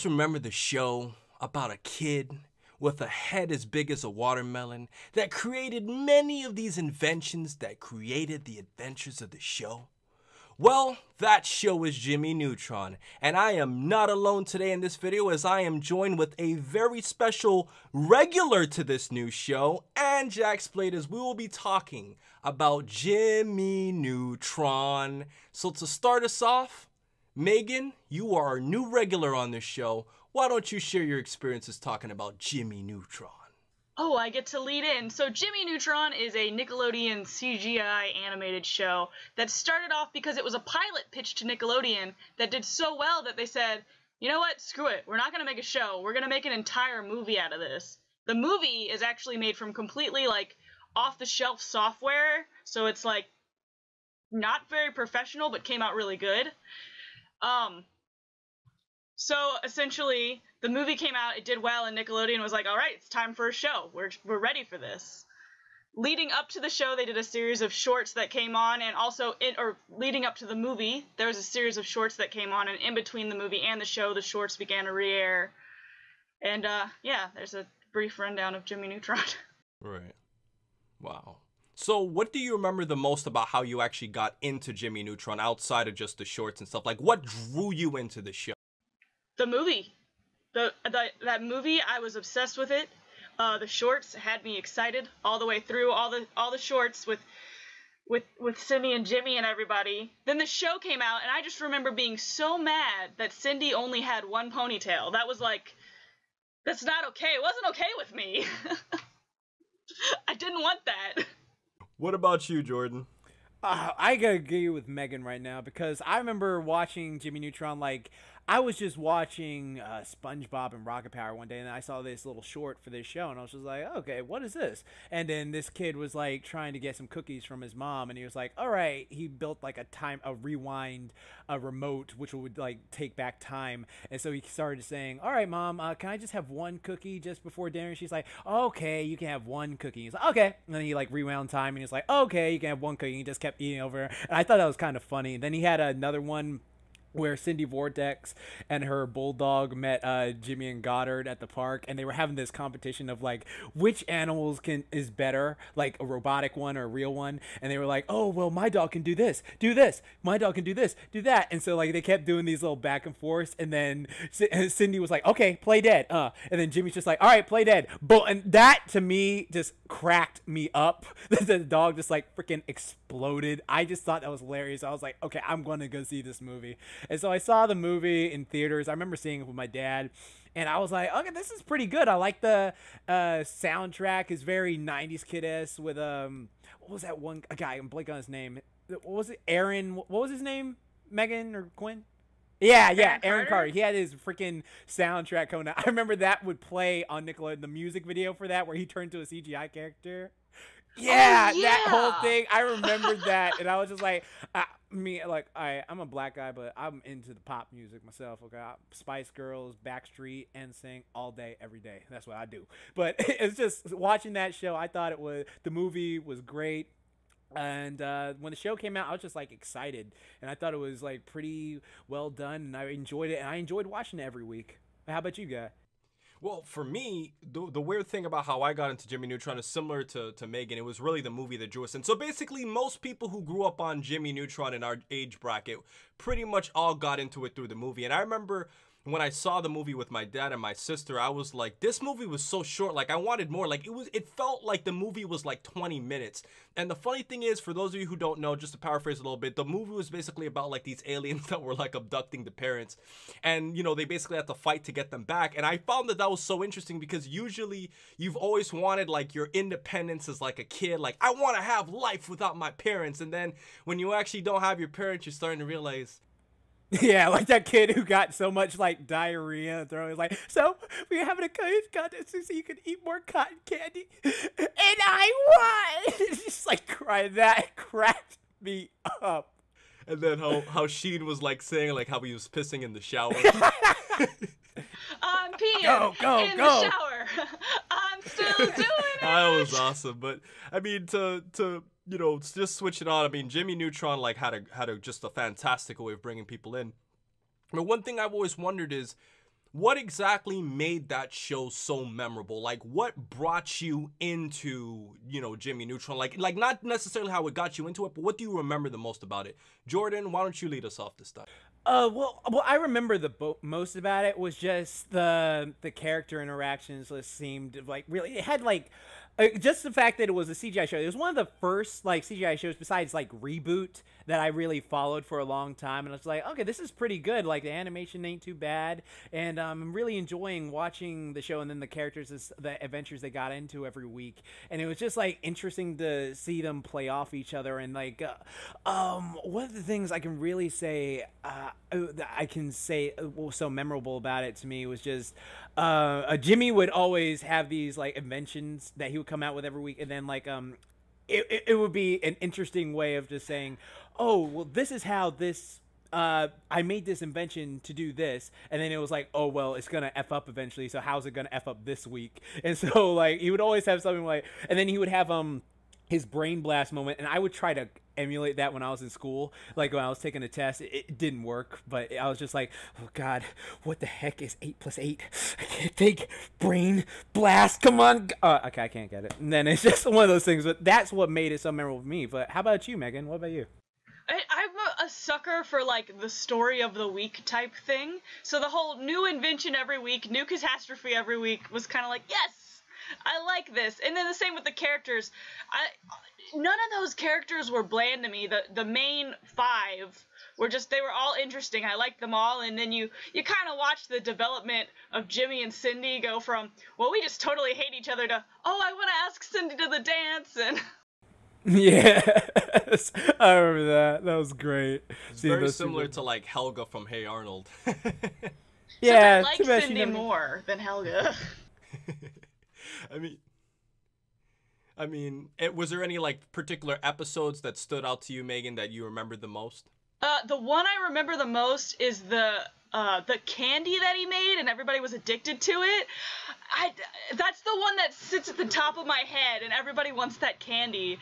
guys remember the show about a kid with a head as big as a watermelon that created many of these inventions that created the adventures of the show? Well, that show is Jimmy Neutron, and I am not alone today in this video as I am joined with a very special regular to this new show and Jack Spade, as we will be talking about Jimmy Neutron. So to start us off, Megan, you are our new regular on this show. Why don't you share your experiences talking about Jimmy Neutron? Oh, I get to lead in. So Jimmy Neutron is a Nickelodeon CGI animated show that started off because it was a pilot pitch to Nickelodeon that did so well that they said, you know what, screw it, we're not going to make a show, we're going to make an entire movie out of this. The movie is actually made from completely, off-the-shelf software, so it's, not very professional, but came out really good. So essentially, the movie came out, it did well, and Nickelodeon was like, all right, it's time for a show. We're ready for this. Leading up to the show, they did a series of shorts that came on, and also, leading up to the movie, there was a series of shorts that came on, and in between the movie and the show, the shorts began to re-air. And, yeah, there's a brief rundown of Jimmy Neutron. Right. Wow. So what do you remember the most about how you actually got into Jimmy Neutron outside of just the shorts and stuff? Like, what drew you into the show? The movie. That movie, I was obsessed with it. The shorts had me excited all the way through, all the shorts with Cindy and Jimmy and everybody. Then the show came out, and I just remember being so mad that Cindy only had one ponytail. That was that's not okay. It wasn't okay with me. I didn't want that. What about you, Jordan? I gotta agree with Megan right now because I remember watching Jimmy Neutron I was just watching SpongeBob and Rocket Power one day, and I saw this little short for this show, and I was just like, okay, what is this? And then this kid was trying to get some cookies from his mom, and he was like, all right, he built a rewind remote which would take back time, and so he started saying, all right, mom, can I just have one cookie just before dinner? And she's like, okay, you can have one cookie. He's like, okay, and then he rewound time, and he's like, okay, you can have one cookie. And he just kept eating over, and I thought that was kind of funny. And then he had another one where Cindy Vortex and her bulldog met Jimmy and Goddard at the park, and they were having this competition of which animals is better, a robotic one or a real one. And they were like, oh, well, my dog can do this, my dog can do this, do that. And so they kept doing these little back and forth, and then Cindy was like, okay, play dead, and then Jimmy's just like, all right, play dead. And that to me just cracked me up. The dog just freaking exploded. I just thought that was hilarious. I was like, okay, I'm gonna go see this movie. And so I saw the movie in theaters. I remember seeing it with my dad, and I was like, okay, this is pretty good. I like the soundtrack. Is very 90s kid-esque with what was that one guy? I'm blanking on his name. What was it? Aaron. What was his name? Megan or Quinn? Yeah, Aaron Carter. He had his freaking soundtrack coming out. I remember that would play on Nickelodeon, the music video for that, where he turned to a CGI character. Yeah, that whole thing. I remembered that, and I was just like, I'm a black guy, but I'm into the pop music myself. Okay, Spice Girls, Backstreet, NSYNC, all day, every day. That's what I do. But it's just watching that show. I thought the movie was great. And when the show came out, I was just excited, and I thought it was pretty well done, and I enjoyed it, and I enjoyed watching it every week. How about you guys? Well, for me, the weird thing about how I got into Jimmy Neutron is similar to Megan. It was really the movie that drew us in. So basically, most people who grew up on Jimmy Neutron in our age bracket pretty much all got into it through the movie. And I remember when I saw the movie with my dad and my sister, I was like, this movie was so short. I wanted more. It felt like the movie was 20 minutes. And the funny thing is, for those of you who don't know, just to paraphrase a little bit, the movie was basically about these aliens that were abducting the parents. And, they basically had to fight to get them back. And I found that was so interesting because usually you've always wanted your independence as a kid. I want to have life without my parents. And then when you actually don't have your parents, you're starting to realize, yeah, that kid who got so much diarrhea throwing so we're having a contest so you can eat more cotton candy, and I won. It's just crying. That cracked me up. And then how Sheen was saying how he was pissing in the shower. I'm peeing in the shower. I'm still doing it. That was awesome. But I mean, to just switch it on. I mean, Jimmy Neutron had just a fantastic way of bringing people in. But one thing I've always wondered is, What exactly made that show so memorable? Like, what brought you into, Jimmy Neutron? Like not necessarily how it got you into it, but what do you remember the most about it? Jordan, why don't you lead us off this time? Well, I remember the most about it was just the character interactions. Just seemed like really it had like just the fact that it was a CGI show. It was one of the first like CGI shows besides like Reboot that I really followed for a long time, and I was like, okay, this is pretty good. Like the animation ain't too bad, and I'm really enjoying watching the show and then the characters, the adventures they got into every week, and it was just like interesting to see them play off each other. And like, one of the things I can really say, was so memorable about it to me was just Jimmy would always have these like inventions that he would come out with every week, and then like it would be an interesting way of just saying, oh, well, this is how this I made this invention to do this, and then it was like, oh, well, it's gonna F up eventually, so how's it gonna F up this week? And so like he would always have something like, and then he would have his brain blast moment, and I would try to emulate that when I was in school. Like when I was taking a test, it didn't work, but I was just like, oh god, what the heck is 8 + 8? I can't think. Brain blast, come on. Okay, I can't get it. And then it's just one of those things, but that's what made it so memorable for me. But how about you, Megan? What about you? I'm a sucker for like the story of the week type thing. So the whole new invention every week, new catastrophe every week was kind of like, yes, I like this. And then the same with the characters. None of those characters were bland to me. The main 5 were just, they were all interesting. I liked them all. And then you kind of watch the development of Jimmy and Cindy go from, well, we just totally hate each other to, oh, I want to ask Cindy to the dance. And yes, I remember that. That was great. It's very similar to like Helga from Hey Arnold. Yeah, I like Cindy more than Helga. I mean, was there any like particular episodes that stood out to you, Megan, that you remembered the most? The one I remember the most is the candy that he made and everybody was addicted to it. That's the one that sits at the top of my head and everybody wants that candy.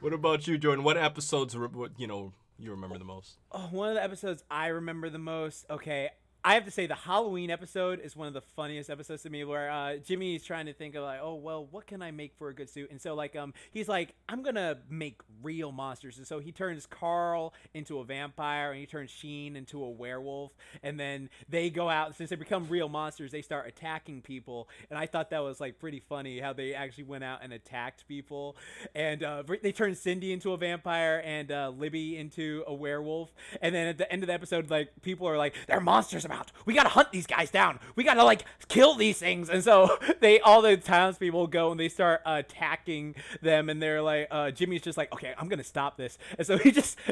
What about you, Jordan? What episodes you remember the most? Oh, one of the episodes I remember the most. Okay, I have to say the Halloween episode is one of the funniest episodes to me, where Jimmy is trying to think of like, oh, well, what can I make for a good suit? And so like he's like, I'm gonna make real monsters. And so he turns Carl into a vampire, and he turns Sheen into a werewolf, and then they go out, since they become real monsters, they start attacking people. And I thought that was like pretty funny how they actually went out and attacked people. And they turned Cindy into a vampire and Libby into a werewolf. And then at the end of the episode, like people are like, they're monsters about. We gotta hunt these guys down. We gotta like kill these things. And so all the townspeople go and they start attacking them, and they're like, Jimmy's just like, okay, I'm gonna stop this. And so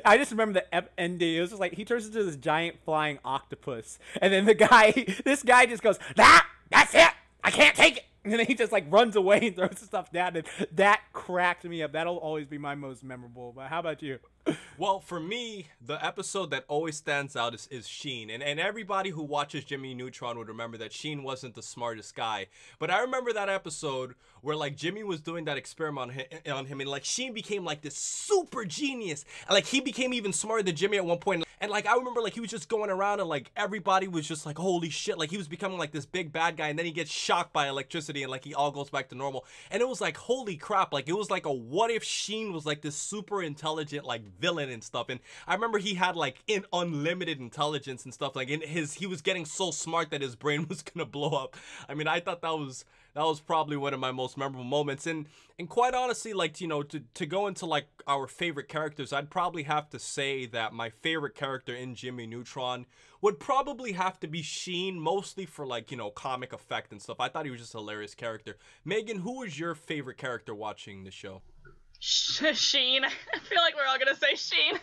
I just remember the ending. It was just like he turns into this giant flying octopus, and then this guy just goes, that's it. I can't take it. And then he just like runs away and throws the stuff down, and that cracked me up. That'll always be my most memorable. But how about you? Well, for me, the episode that always stands out is Sheen. And everybody who watches Jimmy Neutron would remember that Sheen wasn't the smartest guy. But I remember that episode where, like, Jimmy was doing that experiment on him, and, like, Sheen became, like, this super genius. And, like, he became even smarter than Jimmy at one point. And, like, I remember, like, he was just going around and, like, everybody was just like, holy shit. Like, he was becoming, like, this big bad guy, and then he gets shocked by electricity, and, like, he all goes back to normal. And it was like, holy crap. Like, it was like a what if Sheen was, like, this super intelligent, like, villain and stuff. And I remember he had like unlimited intelligence and stuff. Like he was getting so smart that his brain was gonna blow up. I mean, I thought that was probably one of my most memorable moments. And quite honestly, like, to go into like our favorite characters, I'd probably have to say that my favorite character in Jimmy Neutron would probably have to be Sheen, mostly for like, comic effect and stuff. I thought he was just a hilarious character. Megan, who was your favorite character watching the show? Sheen. I feel like we're all gonna say Sheen.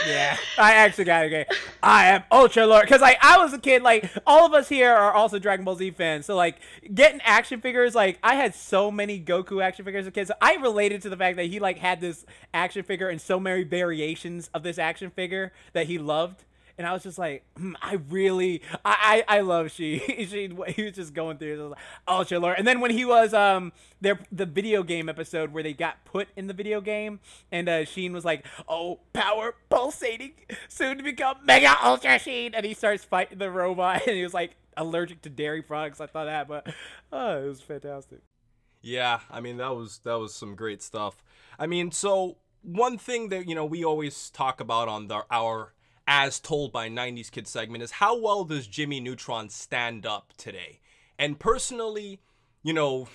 Yeah, I actually gotta agree. I am Ultra Lord, because like I was a kid, like all of us here are also Dragon Ball Z fans, so like getting action figures, like I had so many Goku action figures as a kid, so I related to the fact that he like had this action figure and so many variations of this action figure that he loved. And I was just like, I love she. He was just going through it. I was like, Ultra Lord. And then when he was the video game episode where they got put in the video game, and Sheen was like, oh, power pulsating, soon to become Mega Ultra Sheen, and he starts fighting the robot, and he was like allergic to dairy products. I thought that, but it was fantastic. Yeah, I mean that was some great stuff. I mean, so one thing that we always talk about on our As Told by 90s Kids segment is how well does Jimmy Neutron stand up today? And personally,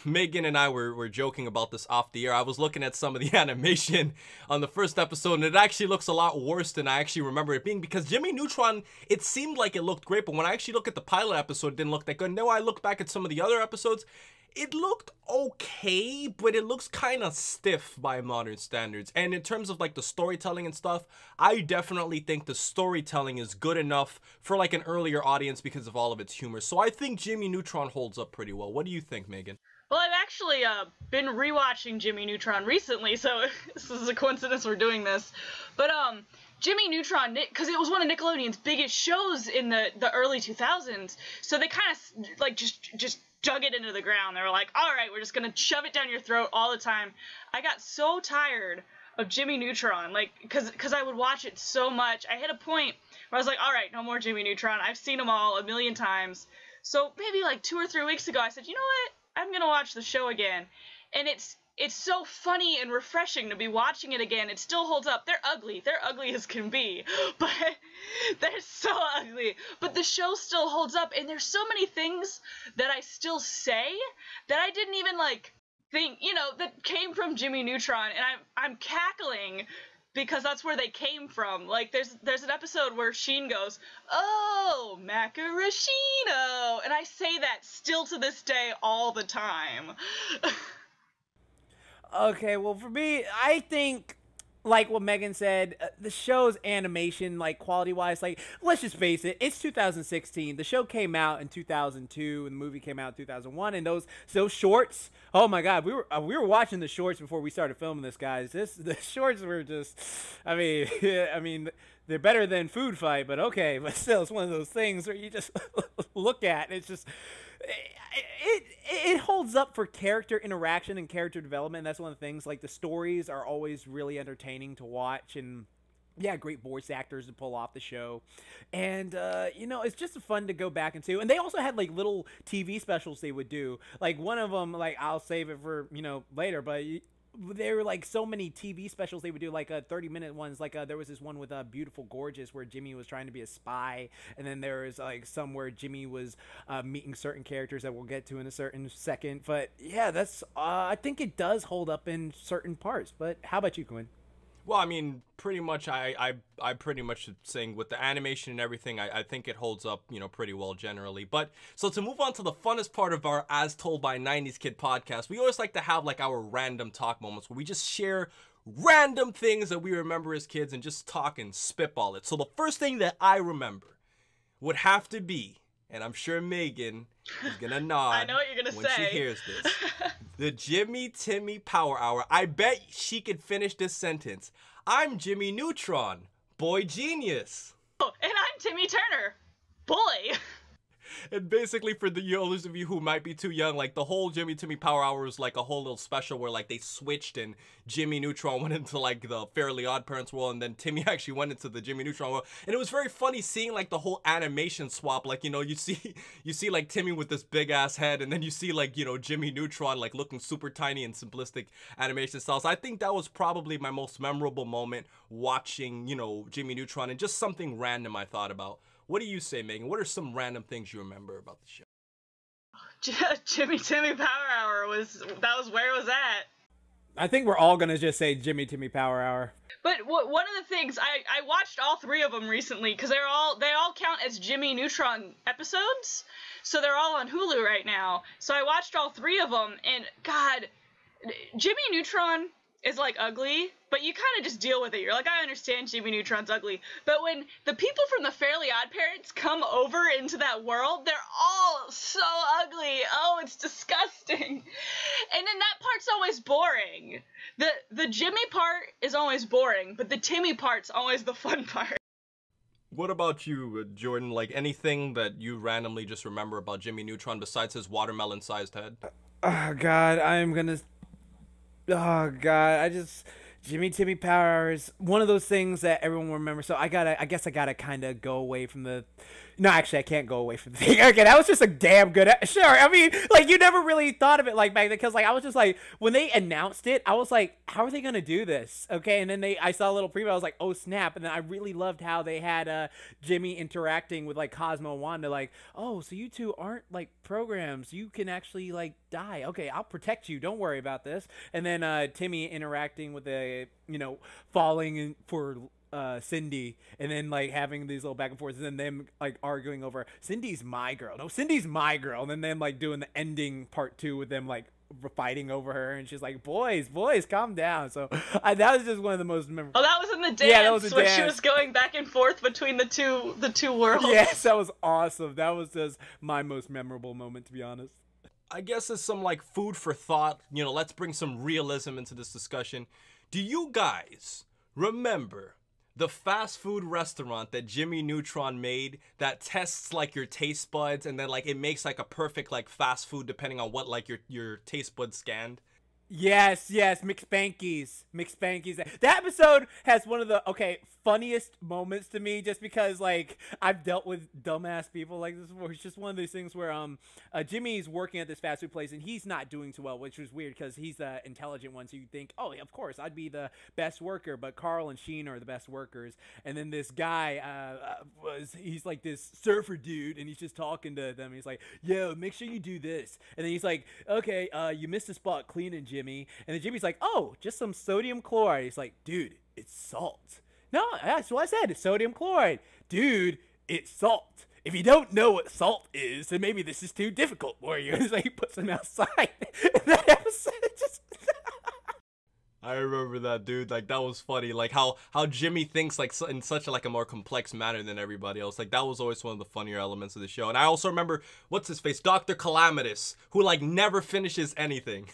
Megan and I were joking about this off the air. I was looking at some of the animation on the first episode, and it actually looks a lot worse than I actually remember it being, because Jimmy Neutron, it seemed like it looked great, but when I actually look at the pilot episode, it didn't look that good. No, I look back at some of the other episodes, it looked okay, but it looks kind of stiff by modern standards. And in terms of like the storytelling and stuff, I definitely think the storytelling is good enough for like an earlier audience because of all of its humor. So I think Jimmy Neutron holds up pretty well. What do you think, Megan? Well, I've actually been rewatching Jimmy Neutron recently, so this is a coincidence we're doing this. But Jimmy Neutron, because it was one of Nickelodeon's biggest shows in the early 2000s, so they kind of like just dug it into the ground. They were like, all right, we're just gonna shove it down your throat all the time. I got so tired of Jimmy Neutron, like, because I would watch it so much. I hit a point where I was like, all right, no more Jimmy Neutron. I've seen them all a million times. So maybe like 2 or 3 weeks ago, I said, you know what? I'm gonna watch the show again. And it's so funny and refreshing to be watching it again. It still holds up. They're ugly as can be, but they're so ugly. But the show still holds up, and there's so many things that I still say that I didn't even like think, that came from Jimmy Neutron, and I'm cackling because that's where they came from. Like there's an episode where Sheen goes, "Oh, Macarachino," and I say that still to this day all the time. Okay, well, for me, I think, like what Megan said, the show's animation, like, quality-wise, like, let's just face it, it's 2016. The show came out in 2002, and the movie came out in 2001, and those shorts, oh my god, we were watching the shorts before we started filming this, guys. The shorts were just, I mean, they're better than Food Fight, but okay, but still, it's one of those things where you just look at, and it's just... It holds up for character interaction and character development. That's one of the things. Like, the stories are always really entertaining to watch, and yeah, great voice actors to pull off the show. And it's just fun to go back into. And they also had like little TV specials they would do. Like, one of them, like, I'll save it for later, but there were like so many TV specials they would do, like 30-minute ones. Like there was this one with Beautiful Gorgeous where Jimmy was trying to be a spy, and then there was like some where Jimmy was meeting certain characters that we'll get to in a certain second. But yeah, that's I think it does hold up in certain parts. But how about you, Quinn? Well, I mean, pretty much, I pretty much saying with the animation and everything, I think it holds up, pretty well generally. But so to move on to the funnest part of our As Told by 90s Kid podcast, we always like to have like our random talk moments where we just share random things that we remember as kids and just talk and spitball it. So the first thing that I remember would have to be, and I'm sure Megan is gonna nod. I know what you're gonna when say. She hears this. The Jimmy Timmy Power Hour. I bet she could finish this sentence. I'm Jimmy Neutron, boy genius. Oh, and I'm Timmy Turner, boy. And basically, for those of you who might be too young, like the whole Jimmy Timmy Power Hour was like a whole little special where like they switched and Jimmy Neutron went into like the Fairly Odd Parents world, and then Timmy actually went into the Jimmy Neutron world. And it was very funny seeing like the whole animation swap. Like, you see like Timmy with this big ass head, and then you see like, Jimmy Neutron like looking super tiny and simplistic animation styles. I think that was probably my most memorable moment watching, Jimmy Neutron, and just something random I thought about. What do you say, Megan? What are some random things you remember about the show? Jimmy Timmy Power Hour was where it was at. I think we're all gonna just say Jimmy Timmy Power Hour. But one of the things I watched all 3 of them recently because they all count as Jimmy Neutron episodes, so they're all on Hulu right now. So I watched all 3 of them, and God, Jimmy Neutron is like ugly, but you kind of just deal with it. You're like, I understand Jimmy Neutron's ugly. But when the people from the Fairly Odd Parents come over into that world, they're all so ugly. Oh, it's disgusting. And then that part's always boring. The Jimmy part is always boring, but the Timmy part's always the fun part. What about you, Jordan? Like anything that you randomly just remember about Jimmy Neutron besides his watermelon-sized head? Oh God, I'm gonna. Oh God, I just Jimmy Timmy Powers. One of those things that everyone will remember. So I guess I gotta kind of go away from the. No, actually, I can't go away from the thing. Okay, that was just a damn good. Sure, I mean, like you never really thought of it like back then, because like I was just like when they announced it, I was like, how are they gonna do this? Okay, and then I saw a little preview. I was like, oh snap! And then I really loved how they had Jimmy interacting with like Cosmo and Wanda. Like, oh, so you two aren't like programs. You can actually like die. Okay, I'll protect you. Don't worry about this. And then Timmy interacting with the falling in for. Cindy, and then like having these little back and forths, and then them like arguing over Cindy's my girl. No, Cindy's my girl. And then them like doing the ending part 2 with them like fighting over her, and she's like, boys, calm down. So that was just one of the most memorable. Oh, that was in the dance. Yeah, that was a when dance. She was going back and forth between the two worlds. Yes, that was awesome. That was just my most memorable moment, to be honest. I guess it's some like food for thought. Let's bring some realism into this discussion. Do you guys remember the fast food restaurant that Jimmy Neutron made that tests like your taste buds, and then like it makes like a perfect like fast food depending on what like your taste buds scanned? Yes, McSpankies. That episode has one of the funniest moments to me, just because like I've dealt with dumbass people like this before. It's just one of those things where Jimmy's working at this fast food place and he's not doing too well, which was weird because he's the intelligent one, so you think, oh, of course I'd be the best worker, but Carl and Sheen are the best workers. And then this guy he's like this surfer dude, and he's just talking to them. He's like, yo, make sure you do this. And then he's like, okay, you missed a spot cleaning, Jimmy. And then Jimmy's like, oh, just some sodium chloride. He's like, dude, it's salt. No, that's what I said. It's sodium chloride. Dude, it's salt. If you don't know what salt is, then maybe this is too difficult for you. It's like he puts him outside. And that episode just... I remember that, dude. Like, that was funny. Like, how Jimmy thinks like in such a more complex manner than everybody else. Like, that was always one of the funnier elements of the show. And I also remember, what's his face? Dr. Calamitous, who like never finishes anything.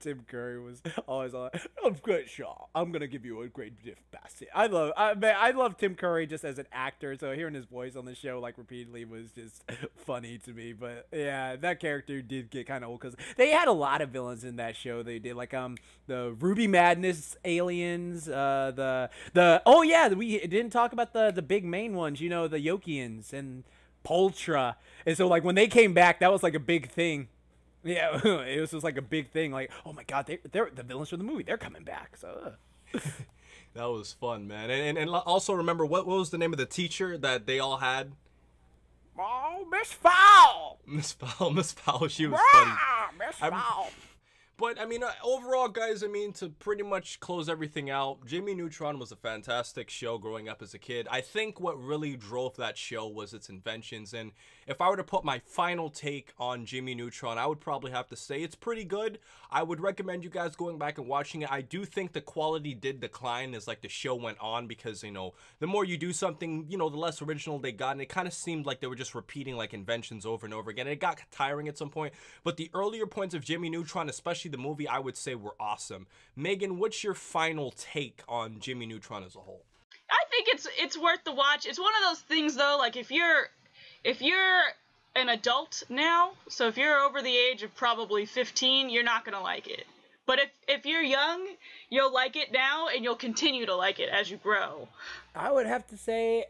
Tim Curry was always like, "I'm great, Shaw. I'm gonna give you a great gift basket." I love Tim Curry just as an actor. So hearing his voice on the show like repeatedly was just funny to me. But yeah, that character did get kind of old because they had a lot of villains in that show. They did like the Ruby Madness aliens, oh yeah, we didn't talk about the big main ones. The Yokians and Poltra. And so like when they came back, that was like a big thing. Yeah, it was just like a big thing. Like, oh my god, they're the villains from the movie. They're coming back. So that was fun, man. And also remember, what was the name of the teacher that they all had? Oh, Miss Fowl. Miss Fowl. She was Rah, funny. Miss Fowl. But, I mean, overall, guys, I mean, to pretty much close everything out, Jimmy Neutron was a fantastic show growing up as a kid. I think what really drove that show was its inventions. And if I were to put my final take on Jimmy Neutron, I would probably have to say it's pretty good. I would recommend you guys going back and watching it. I do think the quality did decline as, like, the show went on because, the more you do something, the less original they got. And it kind of seemed like they were just repeating, like, inventions over and over again. And it got tiring at some point. But the earlier points of Jimmy Neutron, especially the movie, I would say were awesome. Megan, what's your final take on Jimmy Neutron as a whole? I think it's worth the watch. It's one of those things though, like if you're an adult now, so if you're over the age of probably 15, you're not gonna like it. But if you're young, you'll like it now, and you'll continue to like it as you grow. I would have to say,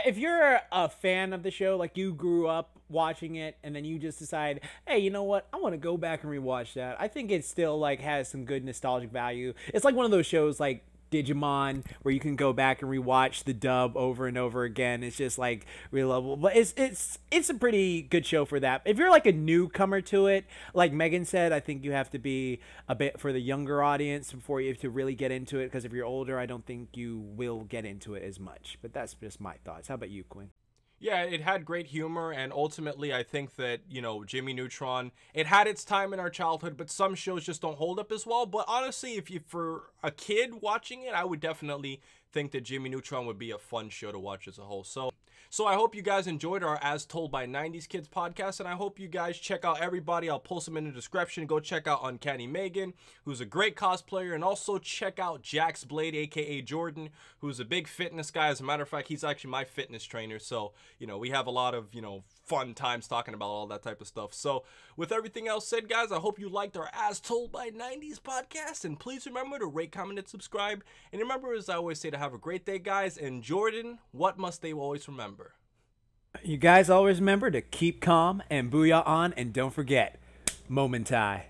if you're a fan of the show, like you grew up watching it and then you just decide, hey, you know what, I want to go back and rewatch that, I think it still like has some good nostalgic value. It's like one of those shows like Digimon where you can go back and rewatch the dub over and over again. It's just like real level, but it's a pretty good show for that. If you're like a newcomer to it, like Megan said, I think you have to be a bit for the younger audience before you have to really get into it, because if you're older, I don't think you will get into it as much. But that's just my thoughts. How about you, Quinn? Yeah, it had great humor, and ultimately I think that, Jimmy Neutron, it had its time in our childhood, but some shows just don't hold up as well. But honestly, if you for a kid watching it, I would definitely think that Jimmy Neutron would be a fun show to watch as a whole. So So I hope you guys enjoyed our As Told by 90s Kids podcast, and I hope you guys check out everybody. I'll post them in the description. Go check out Uncanny Megan, who's a great cosplayer, and also check out Jax Blade, aka Jordan, who's a big fitness guy. As a matter of fact, he's actually my fitness trainer. So, we have a lot of, fun times talking about all that type of stuff. So with everything else said, guys, I hope you liked our As Told by 90s podcast, and please remember to rate, comment, and subscribe. And remember, as I always say, to have a great day, guys. And Jordan, what must they always remember? You guys always remember to keep calm and booyah on, and don't forget, Momentai.